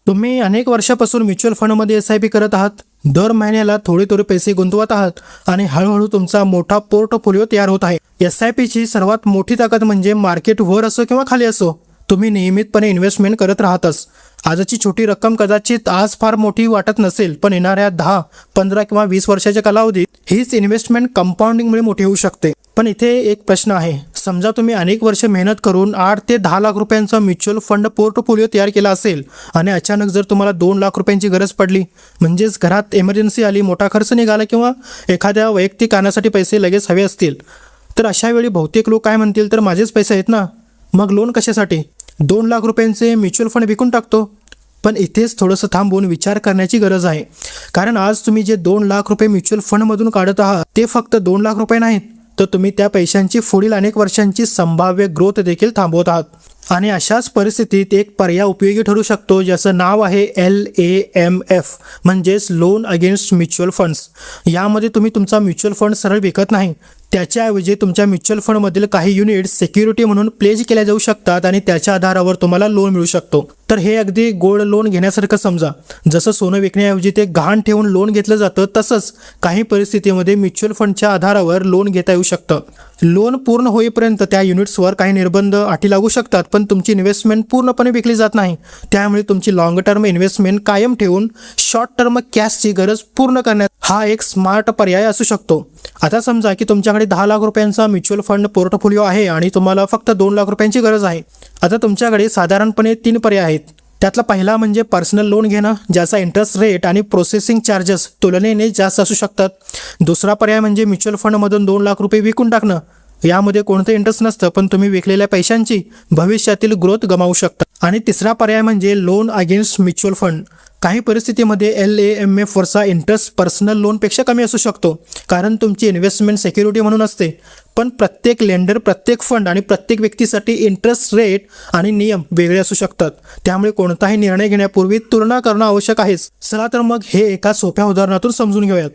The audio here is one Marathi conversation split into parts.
तुम्ही अनेक वर्षापासून म्युच्युअल फंडमध्ये SIP करत आहात. दर महिन्याला थोडे थोडे पैसे गुंतवत आहात आणि हळूहळू तुमचा मोठा पोर्टफोलिओ तयार होत आहे. SIPची सर्वात मोठी ताकद म्हणजे मार्केट वर असो किंवा खाली असो, तुम्ही नियमितपणे इन्व्हेस्टमेंट करत राहतच. आजची छोटी रक्कम कदाचित आज फार मोठी वाटत नसेल, पण येणाऱ्या 10, 15 किंवा 20 वर्षाच्या कालावधीत हीच इन्व्हेस्टमेंट कंपाऊंडिंगमुळे मोठी होऊ शकते. पण इथे एक प्रश्न आहे. समजा तुम्ही अनेक वर्ष मेहनत करून 8 ते 10 लाख रुपयांचा म्युच्युअल फंड पोर्टफोलिओ तयार केला असेल आणि अचानक जर तुम्हाला 2 लाख रुपयांची गरज पडली, म्हणजेच घरात इमर्जन्सी आली, मोठा खर्च निघाला किंवा एखाद्या वैयक्तिक कारणासाठी पैसे लगेच हवे असतील, तर अशा वेळी बहुतेक लोक काय म्हणतील, तर माझेच पैसे आहेत ना, मग लोन कशासाठी? 2 लाख रुपयांचे म्युच्युअल फंड विकून टाकतो. पण इथेच थोडंसं थांबून विचार करण्याची गरज आहे. कारण आज तुम्ही जे 2 लाख रुपये म्युच्युअल फंडमधून काढत आहात ते फक्त 2 लाख रुपये नाहीत, तर तुम्ही त्या पैशांची पुढील अनेक वर्षांची संभाव्य ग्रोथ देखील थांबवत आहात. आणि अशाच परिस्थितीत एक पर्याय उपयोगी ठरू शकतो, ज्याचं नाव आहे LAMF, म्हणजेच लोन अगेन्स्ट म्युच्युअल फंड्स. यामध्ये तुम्ही तुमचा म्युच्युअल फंड सरळ विकत नाही, त्याच्याऐवजी तुमच्या म्युच्युअल फंडमधील काही युनिट्स सिक्युरिटी म्हणून प्लेज केल्या जाऊ शकतात आणि त्याच्या आधारावर तुम्हाला लोन मिळू शकतो. तर हे अगदी गोल्ड लोन घेण्यासारखं समजा. जसं सोनं विकण्याऐवजी ते गहाण ठेवून लोन घेतलं जातं, तसंच काही परिस्थितीमध्ये म्युच्युअल फंडच्या आधारावर लोन घेता येऊ शकतं. लोन पूर्ण होईपर्यंत त्या युनिट्सवर काही निर्बंध, अटी लागू शकतात, पण तुमची इन्व्हेस्टमेंट पूर्णपणे विकली जात नाही. त्यामुळे तुमची लॉंग टर्म इन्व्हेस्टमेंट कायम ठेवून शॉर्ट टर्म कॅशची गरज पूर्ण करण्यात हा एक स्मार्ट पर्याय असू शकतो. आता समजा की तुमच्याकडे 10 लाख रुपयांचा म्युच्युअल फंड पोर्टफोलिओ आहे आणि तुम्हाला फक्त 2 लाख रुपयांची गरज आहे. आता तुमच्याकडे साधारणपणे 3 पर्याय आहेत. त्यातला पहिला म्हणजे पर्सनल लोन घेणं, ज्याचा इंटरेस्ट रेट आणि प्रोसेसिंग चार्जेस तुलनेने जास्त असू शकतात. दुसरा पर्याय म्हणजे म्युच्युअल फंडमधून 2 लाख रुपये विकून टाकणं. यामध्ये कोणतं इंटरेस्ट नसतं, पण तुम्ही विकलेल्या पैशांची भविष्यातील ग्रोथ गमावू शकता. आणि तिसरा पर्याय म्हणजे लोन अगेन्स्ट म्युच्युअल फंड. काही परिस्थितीमध्ये LAMF वरचा इंटरेस्ट पर्सनल लोनपेक्षा कमी असू शकतो, कारण तुमची इन्व्हेस्टमेंट सिक्युरिटी म्हणून असते. पण प्रत्येक लेंडर, प्रत्येक फंड आणि प्रत्येक व्यक्तीसाठी इंटरेस्ट रेट आणि नियम वेगळे असू शकतात. त्यामुळे कोणताही निर्णय घेण्यापूर्वी तुलना करणं आवश्यक आहेच. चला तर मग हे एका सोप्या उदाहरणातून समजून घेऊयात.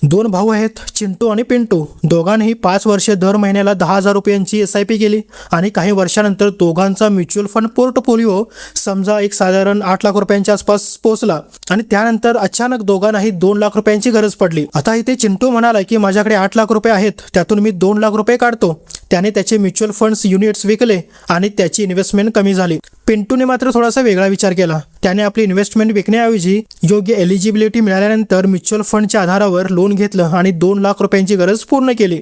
2 भाऊ आहेत, चिंटू आणि पिंटू. दोघांनीही 5 वर्षे दर महिन्याला 10,000 रुपयांची SIP केली आणि काही वर्षानंतर दोघांचा म्युच्युअल फंड पोर्टफोलिओ समजा एक साधारण 8 लाख रुपयांच्या आसपास पोहोचला आणि त्यानंतर अचानक दोघांनाही 2 लाख रुपयांची गरज पडली. आता इथे चिंटू म्हणाला की माझ्याकडे 8 लाख रुपये आहेत, त्यातून मी 2 लाख रुपये काढतो. त्याने त्याचे म्युच्युअल फंड्स युनिट्स विकले आणि त्याची इन्व्हेस्टमेंट कमी झाली. पिंटूने मात्र थोडासा वेगळा विचार केला. त्याने आपली इन्व्हेस्टमेंट विकण्याऐवजी योग्य एलिजिबिलिटी मिळाल्यानंतर म्युच्युअल फंडच्या आधारावर लोन घेतलं आणि 2 लाख रुपयांची गरज पूर्ण केली.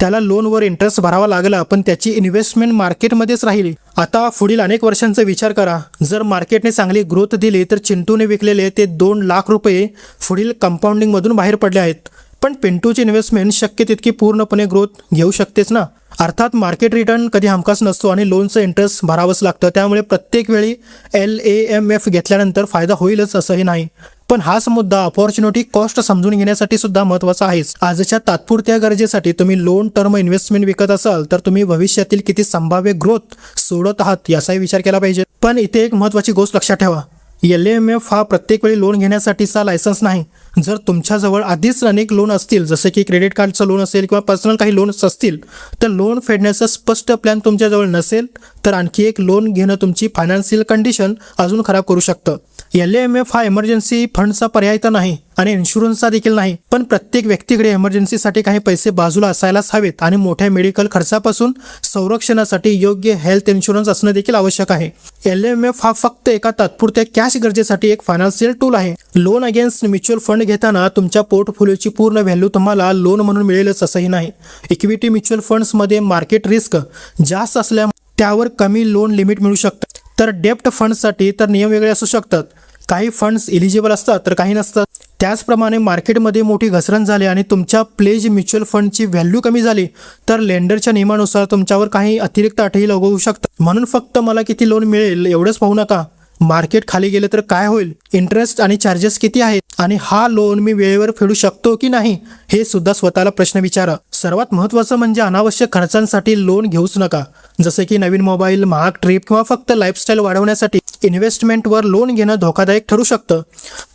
त्याला लोनवर इंटरेस्ट भरावा लागला, पण त्याची इन्व्हेस्टमेंट मार्केटमध्येच राहिली. आता पुढील अनेक वर्षांचा विचार करा. जर मार्केटने चांगली ग्रोथ दिली तर चिंटूने विकलेले ते 2 लाख रुपये पुढील कंपाऊंडिंगमधून बाहेर पडले आहेत. पण पिंटूची इन्व्हेस्टमेंट शक्य तितकी पूर्णपणे ग्रोथ घेऊ शकतेच ना. अर्थात मार्केट रिटर्न कधी हमखास नसतो आणि लोनचं इंटरेस्ट भरावंच लागतं. त्यामुळे प्रत्येक वेळी LAMF घेतल्यानंतर फायदा होईलच असंही नाही. पण हाच मुद्दा अपॉर्च्युनिटी कॉस्ट समजून घेण्यासाठी सुद्धा महत्त्वाचा आहेच. आजच्या तात्पुरत्या गरजेसाठी तुम्ही लोन टर्म इन्व्हेस्टमेंट विकत असाल तर तुम्ही भविष्यातील किती संभाव्य ग्रोथ सोडत आहात याचाही विचार केला पाहिजे. पण इथे एक महत्त्वाची गोष्ट लक्षात ठेवा. LAMF हा प्रत्येक वेळी लोन घेण्यासाठीचा लायसन्स नाही. जर तुमच्याजवळ आधीच अनेक लोन असतील, जसे की क्रेडिट कार्डचं लोन असेल किंवा पर्सनल काही लोन्स असतील, तर लोन फेडण्याचा स्पष्ट प्लॅन तुमच्याजवळ नसेल तर आणखी एक लोन घेणं तुमची फायनान्शियल कंडिशन अजून खराब करू शकतं. LAMF हा इमर्जन्सी फंडचा पर्याय तर नाही आणि इन्शुरन्सचा देखील नाही, पण प्रत्येक व्यक्तीकडे इमर्जन्सीसाठी काही पैसे बाजूला असायलाच हवेत आणि मोठ्या मेडिकल खर्चापासून संरक्षणासाठी योग्य हेल्थ इन्शुरन्स असणं देखील आवश्यक आहे. LAMF हा फक्त एका तात्पुरत्या कॅश गरजेसाठी एक फायनान्शियल टूल आहे. लोन अगेन्स्ट म्युच्युअल फंड घेताना तुमच्या पोर्टफोलिओची पूर्ण व्हॅल्यू तुम्हाला लोन म्हणून मिळेलच असंही नाही. इक्विटी म्युच्युअल फंड्समध्ये मार्केट रिस्क जास्त असल्यामुळे त्यावर कमी लोन लिमिट मिळू शकतं. तर डेप्ट फंड्ससाठी तर नियम वेगळे असू शकतात. काही फंड्स एलिजिबल असतात तर काही नसतात. त्याचप्रमाणे मार्केटमध्ये मोठी घसरण झाली आणि तुमच्या प्लेज म्युच्युअल फंडची व्हॅल्यू कमी झाली तर लेंडरच्या नियमानुसार तुमच्यावर काही अतिरिक्त अटही लागू होऊ शकतात. म्हणून फक्त मला किती लोन मिळेल एवढंच पाहू नका. मार्केट खाली गेले तर काय होईल, इंटरेस्ट आणि चार्जेस किती आहेत आणि हा लोन मी वेळेवर फेडू शकतो की नाही हे सुद्धा स्वतःला प्रश्न विचारा. सर्वात महत्त्वाचं म्हणजे अनावश्यक खर्चांसाठी लोन घेऊच नका. जसे की नवीन मोबाईल, महाग ट्रिप किंवा फक्त लाईफस्टाईल वाढवण्यासाठी इन्व्हेस्टमेंटवर लोन घेणं धोकादायक ठरू शकतं.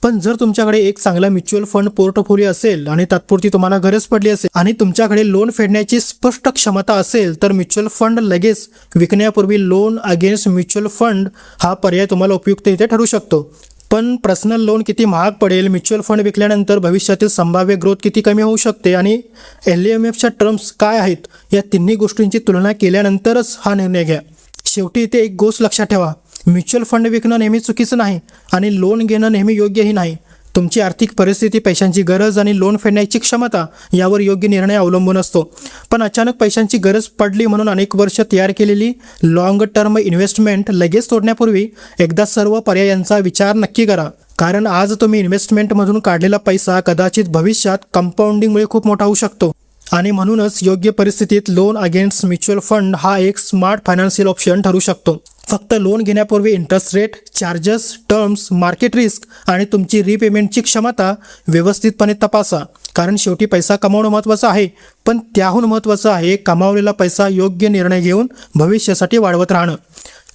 पण जर तुमच्याकडे एक चांगला म्युच्युअल फंड पोर्टफोलिओ असेल आणि तात्पुरती तुम्हाला गरज पडली असेल आणि तुमच्याकडे लोन फेडण्याची स्पष्ट क्षमता असेल तर म्युच्युअल फंड लगेच विकण्यापूर्वी लोन अगेन्स्ट म्युच्युअल फंड हा पर्याय तुम्हाला उपयुक्त इथे ठरू शकतो. पण पर्सनल लोन किती महाग पडेल, म्युच्युअल फंड विकल्यानंतर भविष्यातील संभाव्य ग्रोथ किती कमी होऊ शकते आणि LMFच्या टर्म्स काय आहेत, या तिन्ही गोष्टींची तुलना केल्यानंतरच हा निर्णय घ्या. शेवटी इथे एक गोष्ट लक्षात ठेवा, म्युच्युअल फंड विकणं नेहमी चुकीचं नाही आणि लोन घेणं नेहमी योग्यही नाही. तुमची आर्थिक परिस्थिती, पैशांची गरज आणि लोन फेडण्याची क्षमता यावर योग्य निर्णय अवलंबून असतो. पण अचानक पैशांची गरज पडली म्हणून अनेक वर्ष तयार केलेली लॉंग टर्म इन्व्हेस्टमेंट लगेच तोडण्यापूर्वी एकदा सर्व पर्यायांचा विचार नक्की करा. कारण आज तुम्ही इन्व्हेस्टमेंटमधून काढलेला पैसा कदाचित भविष्यात कंपाऊंडिंगमुळे खूप मोठा होऊ शकतो. आणि म्हणूनच योग्य परिस्थितीत लोन अगेन्स्ट म्युच्युअल फंड हा एक स्मार्ट फायनान्शियल ऑप्शन ठरू शकतो. फक्त लोन घेण्यापूर्वी interest rate, charges, terms, market risk आणि तुमची रिपेमेंटची क्षमता व्यवस्थितपणे तपासा. कारण शेवटी पैसा कमावणं महत्त्वाचं आहे, पण त्याहून महत्त्वाचं आहे कमावलेला पैसा योग्य निर्णय घेऊन भविष्यासाठी वाढवत राहणं.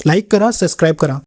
लाईक करा, सबस्क्राईब करा.